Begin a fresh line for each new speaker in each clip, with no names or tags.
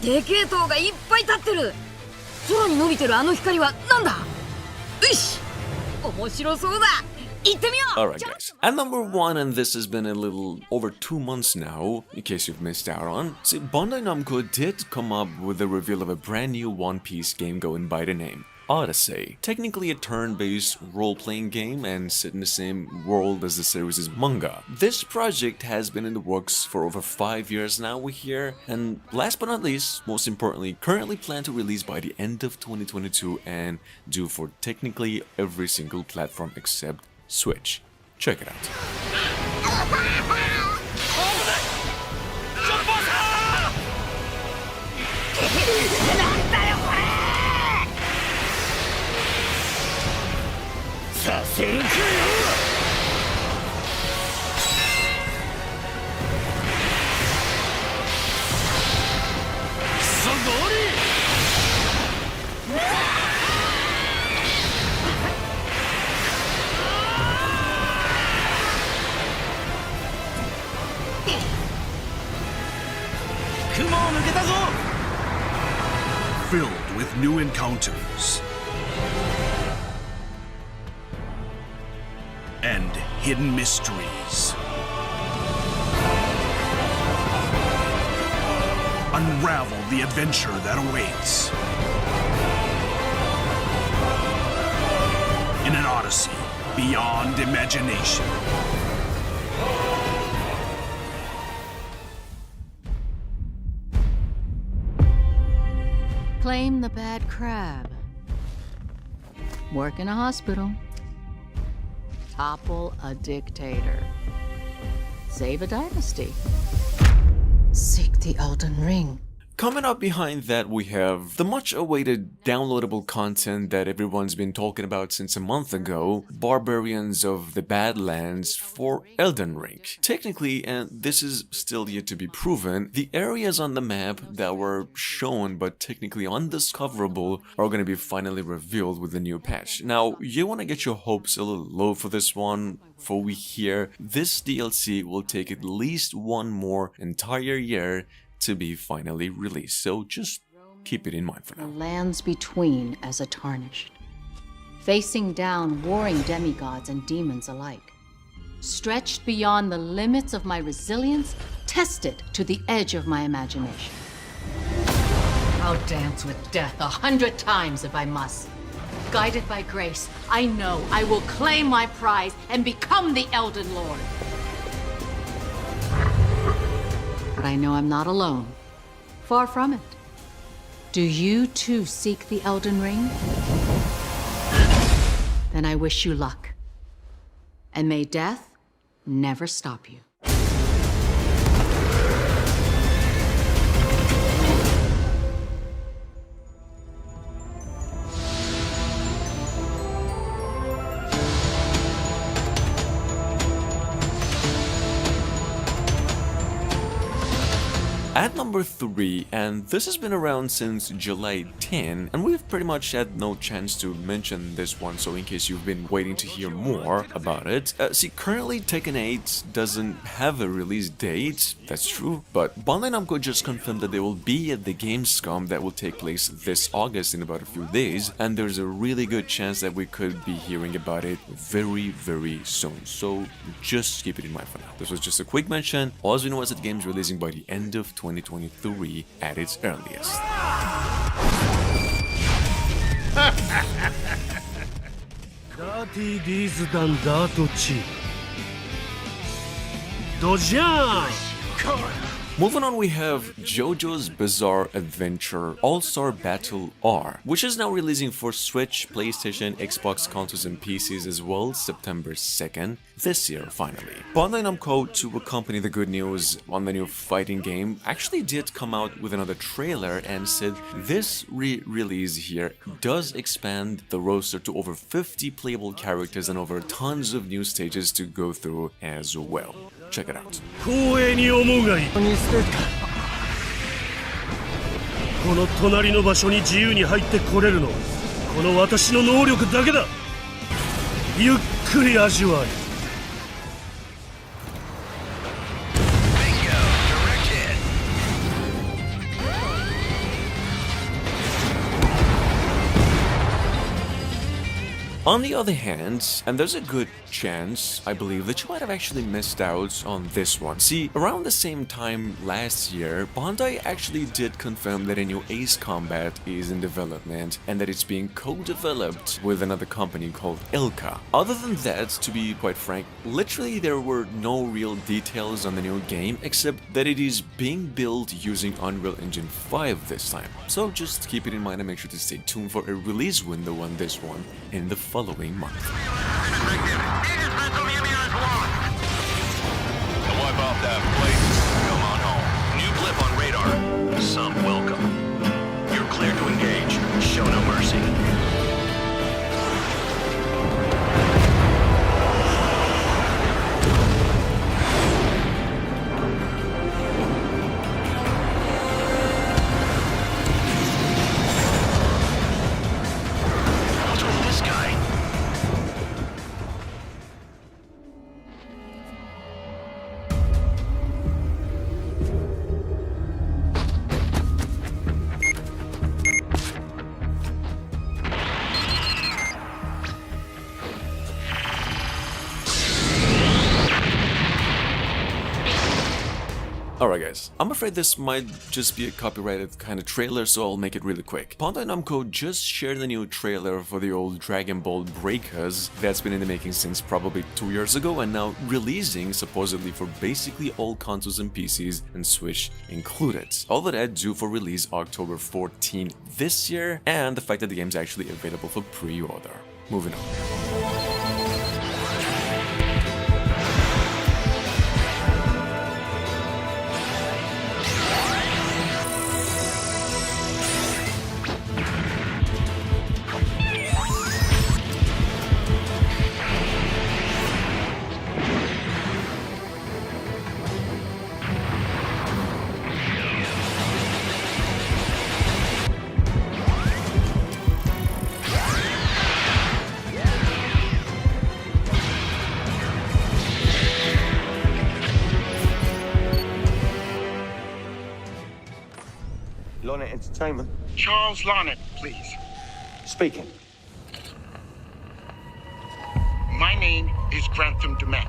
でけえ塔がいっぱい立ってる。空に伸びてるあの光はなんだ。よし、面白そうだ。行ってみよう。
Alright guys, at number 1, and this has been a little over 2 months now, in case you've missed out on, see, Bandai Namco did come up with the reveal of a brand new One Piece game going by the name Odyssey. Technically a turn-based role-playing game and set in the same world as the series' manga. This project has been in the works for over 5 years now, we hear, and last but not least, most importantly, currently planned to release by the end of 2022 and due for technically every single platform except Switch. Check it out.
なんだよこれ。
させるかよ。クソゴーリ雲を抜けたぞ。
Filled with new encounters and hidden mysteries. Unravel the adventure that awaits in an odyssey beyond imagination.
Claim the bad crab. Work in a hospital. Topple a dictator. Save a dynasty. Seek the Elden Ring.
Coming up behind that, we have the much-awaited downloadable content that everyone's been talking about since a month ago, Barbarians of the Badlands for Elden Ring. Technically, and this is still yet to be proven, the areas on the map that were shown but technically undiscoverable are going to be finally revealed with the new patch. Now, you want to get your hopes a little low for this one, for we hear this DLC will take at least one more entire year to be finally released, so just keep it in mind for
The
now.
lands between as a tarnished, facing down warring demigods and demons alike. Stretched beyond the limits of my resilience, tested to the edge of my imagination. I'll dance with death 100 times if I must. Guided by grace, I know I will claim my prize and become the Elden Lord. But I know I'm not alone. Far from it. Do you too seek the Elden Ring? Then I wish you luck. And may death never stop you.
At number 3, and this has been around since July 10, and we've pretty much had no chance to mention this one, so in case you've been waiting to hear more about it. See, currently Tekken 8 doesn't have a release date, that's true, but Bandai Namco just confirmed that they will be at the Gamescom that will take place this August in about a few days, and there's a really good chance that we could be hearing about it very, very soon, so just keep it in mind for now. This was just a quick mention. All we know is that the game's releasing by the end of 2023 at its earliest.
ダーティーディーズダンダートチームドジャーン
Moving on, we have JoJo's Bizarre Adventure All-Star Battle R, which is now releasing for Switch, PlayStation, Xbox consoles and PCs as well, September 2nd, this year finally. Bandai Namco, to accompany the good news on the new fighting game, actually did come out with another trailer and said this re-release here does expand the roster to over 50 playable characters and over tons of new stages to go through as well. Check it out.
光栄に思うがいいこの隣の場所に自由に入ってこれるのはこの私の能力だけだゆっくり味わい
Bingo! Direct hit!
On the other hand, and there's a good chance, I believe, that you might have actually missed out on this one. See, around the same time last year, Bandai actually did confirm that a new Ace Combat is in development and that it's being co-developed with another company called Ilka. Other than that, to be quite frank, literally there were no real details on the new game except that it is being built using Unreal Engine 5 this time. So just keep it in mind and make sure to stay tuned for a release window on this one in the following month.
Wipe off that plate. Come on home. New blip on radar. Some welcome. You're clear to engage. Show no mercy. What's with this guy?
Alright guys, I'm afraid this might just be a copyrighted kind of trailer, so I'll make it really quick. Bandai Namco just shared a new trailer for the old Dragon Ball Breakers that's been in the making since probably 2 years ago and now releasing supposedly for basically all consoles and PCs and Switch included. All of that due for release October 14 this year, and the fact that the game's actually available for pre-order. Moving on.
Lonnet Entertainment.
Charles Larnett, please.
Speaking.
My name is Grantham DeMett.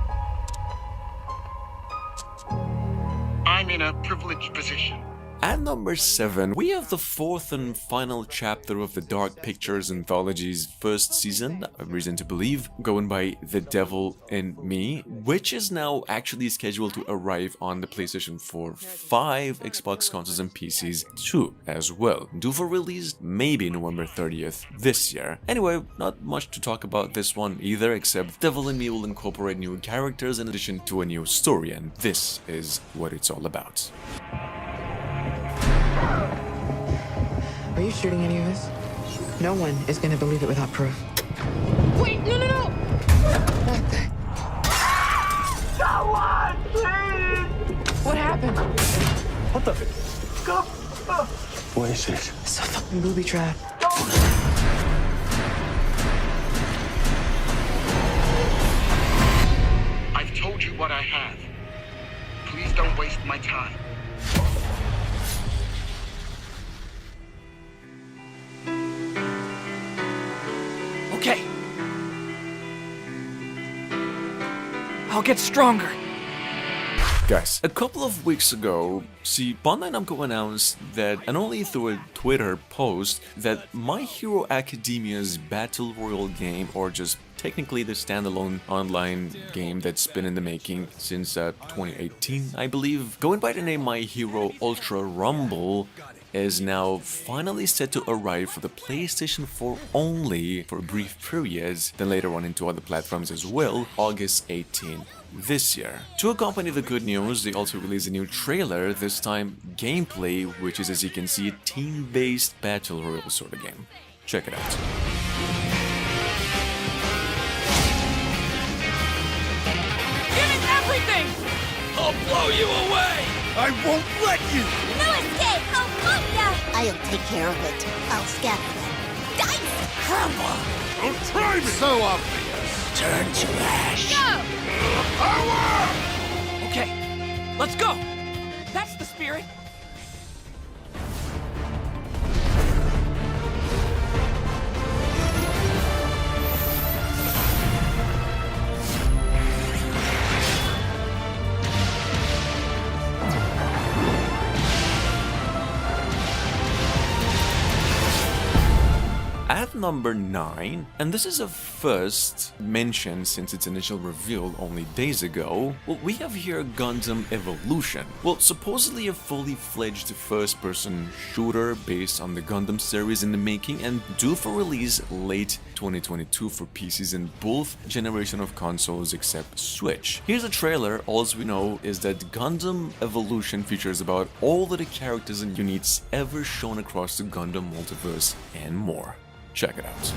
I'm in a privileged position.
At number 7, we have the fourth and final chapter of the Dark Pictures Anthology's first season, a reason to believe, going by The Devil in Me, which is now actually scheduled to arrive on the PlayStation 4, 5 Xbox consoles and PCs too, as well. Due for release maybe November 30th this year. Anyway, not much to talk about this one either, except Devil in Me will incorporate new characters in addition to a new story, and this is what it's all about.
Are you shooting any of this? No one is going to believe it without proof.
Wait, no!
What the?
Someone, please!
What happened?
What the?
Go!
What is this?
It's a fucking booby trap.
I've told you what I have. Please don't waste my time.
Okay. I'll get stronger.
Guys, a couple of weeks ago, Bandai Namco announced that, and only through a Twitter post, that My Hero Academia's Battle Royale game, or just technically the standalone online game that's been in the making since 2018, I believe, going by the name My Hero Ultra Rumble, is now finally set to arrive for the PlayStation 4 only for a brief period, then later on into other platforms as well, August 18 this year. To accompany the good news, they also released a new trailer, this time gameplay, which is, as you can see, a team-based battle royale sort of game. Check it out.
Give it everything! I'll blow you away!
I won't let you!
No escape! I'll fight ya!
I'll take care of it. I'll scatter them. Dice! Crumble!
Don't try me! So obvious!
Turn to ash.
Go!
Power!
Okay, let's go! That's the spirit!
number 9, and this is a first mention since its initial reveal only days ago. Well, we have here Gundam Evolution. Well, supposedly a fully fledged first-person shooter based on the Gundam series in the making and due for release late 2022 for PCs in both generation of consoles except Switch. Here's a trailer. All we know is that Gundam Evolution features about all of the characters and units ever shown across the Gundam multiverse and more. Check it out.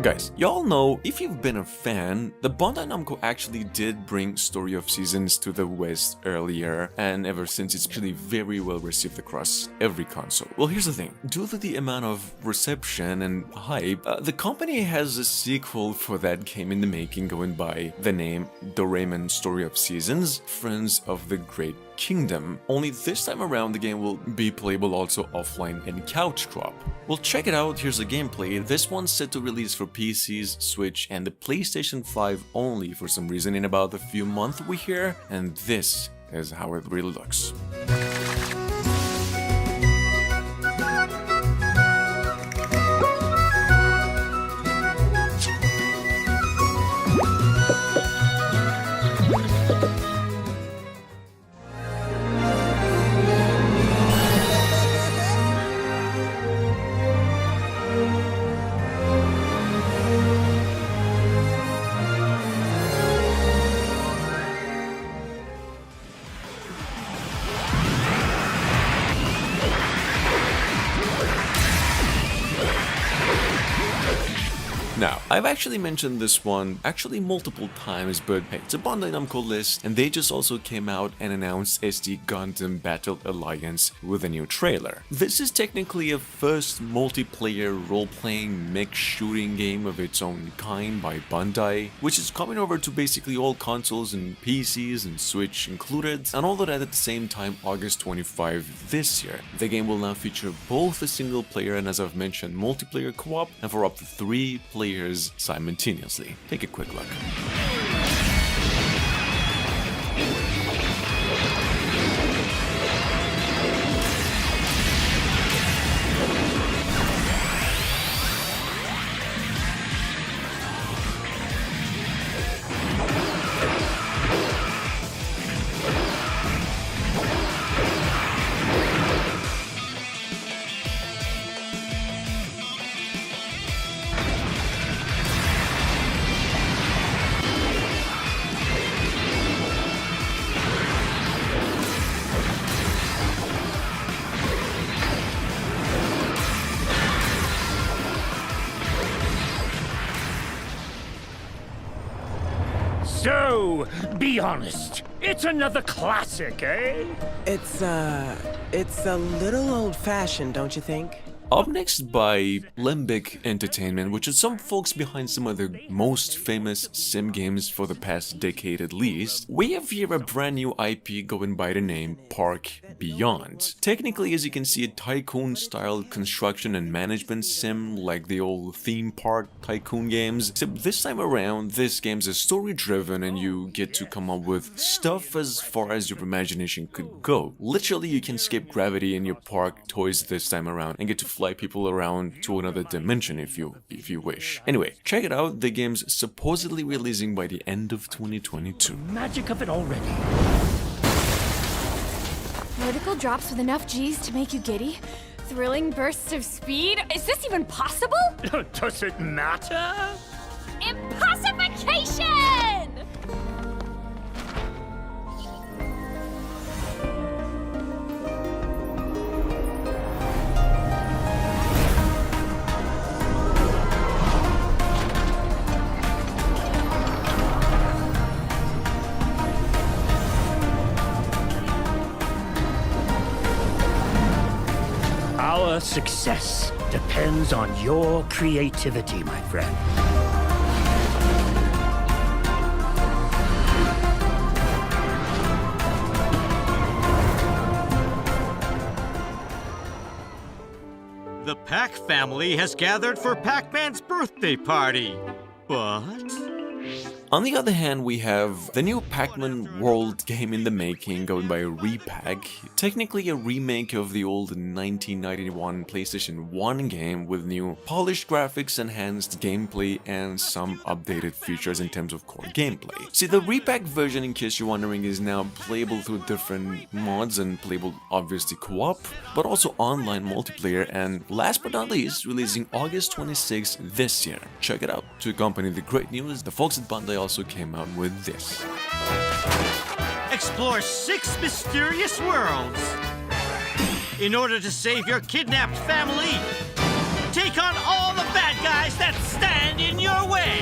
Guys, y'all know, if you've been a fan, the Bandai Namco actually did bring Story of Seasons to the West earlier, and ever since it's actually very well received across every console. Well, here's the thing. Due to the amount of reception and hype, the company has a sequel for that game in the making going by the name Doraemon Story of Seasons, Friends of the Great Kingdom. Only this time around the game will be playable also offline and couch co-op. Well, check it out, here's the gameplay. This one's set to release for PCs, Switch and the PlayStation 5 only for some reason in about a few months we hear, and this is how it really looks. Now, I've actually mentioned this one multiple times, but hey, it's a Bandai Namco list, and they just also came out and announced SD Gundam Battle Alliance with a new trailer. This is technically a first multiplayer role-playing mech shooting game of its own kind by Bandai, which is coming over to basically all consoles and PCs and Switch included, and all of that at the same time August 25 this year. The game will now feature both a single player and, as I've mentioned, multiplayer co-op, and for up to 3 players simultaneously. Take a quick look.
So, be honest. It's another classic, eh?
It's a little old-fashioned, don't you think?
Up next by Limbic Entertainment, which is some folks behind some of the most famous sim games for the past decade at least, we have here a brand new IP going by the name Park Beyond. Technically, as you can see, a tycoon-style construction and management sim like the old theme park tycoon games, except this time around, this game's is story-driven and you get to come up with stuff as far as your imagination could go. Literally, you can skip gravity in your park toys this time around and get to fly people around to another dimension if you wish. Anyway, check it out, the game's supposedly releasing by the end of 2022.
Magic of it already.
Vertical drops with enough G's to make you giddy? Thrilling bursts of speed? Is this even possible?
Does it matter?
Impossification!
Our success depends on your creativity, my friend.
The Pac family has gathered for Pac-Man's birthday party. But...
On the other hand, we have the new Pac-Man World game in the making, going by a repack. Technically a remake of the old 1991 PlayStation 1 game with new polished graphics, enhanced gameplay, and some updated features in terms of core gameplay. See, the repack version, in case you're wondering, is now playable through different mods and playable obviously co-op, but also online multiplayer, and last but not least, releasing August 26th this year. Check it out. To accompany the great news, the folks at Bandai also came out with this.
Explore 6 mysterious worlds. In order to save your kidnapped family, take on all the bad guys that stand in your way.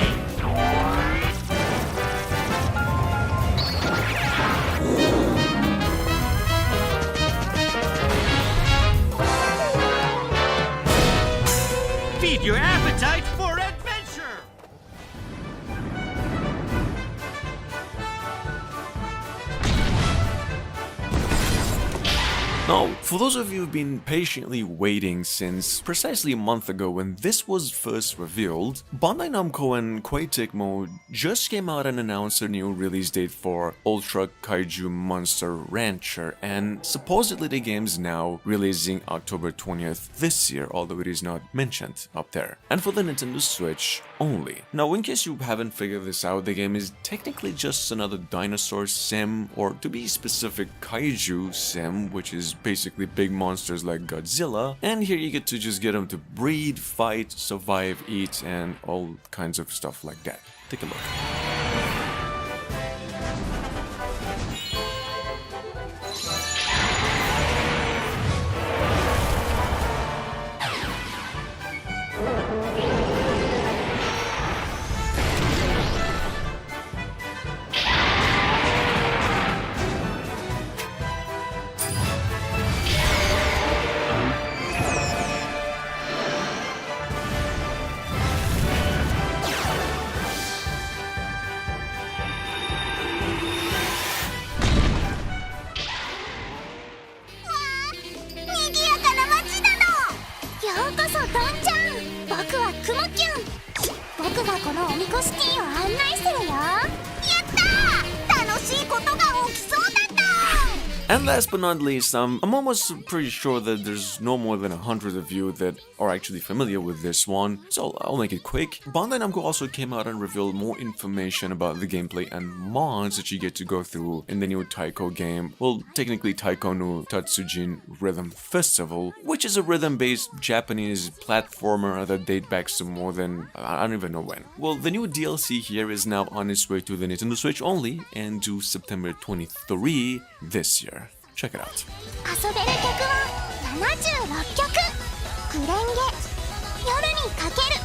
Feed your appetite for adventure!
Now, for those of you who've been patiently waiting since precisely a month ago when this was first revealed, Bandai Namco and Koei Tecmo just came out and announced a new release date for Ultra Kaiju Monster Rancher, and supposedly the game's now releasing October 20th this year, although it is not mentioned up there, and for the Nintendo Switch only. Now, in case you haven't figured this out, the game is technically just another dinosaur sim, or to be specific, kaiju sim, which is basically big monsters like Godzilla, and here you get to just get them to breed, fight, survive, eat, and all kinds of stuff like that. Take a look. And last but not least, I'm almost pretty sure that there's no more than 100 of you that are actually familiar with this one, so I'll make it quick. Bandai Namco also came out and revealed more information about the gameplay and mods that you get to go through in the new Taiko game. Well, technically Taiko no Tatsujin Rhythm Festival, which is a rhythm-based Japanese platformer that dates back to more than, I don't even know when. Well, the new DLC here is now on its way to the Nintendo Switch only, and due September 23 this year. Check it out.
遊べる曲は76曲。グレンゲ、夜にかける、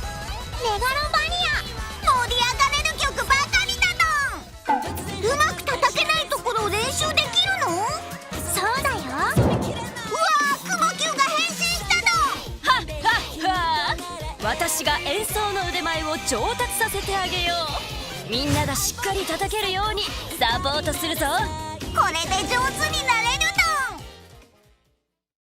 メガロバニア、盛り上がれる曲ばかりだどん。うまく叩けないところを練習できるの？そうだよ。うわー、雲球が変身したどん。はっはっはー。私が演奏の腕前を上達させてあげよう。みんながしっかり叩けるようにサポートするぞ。これで上手にな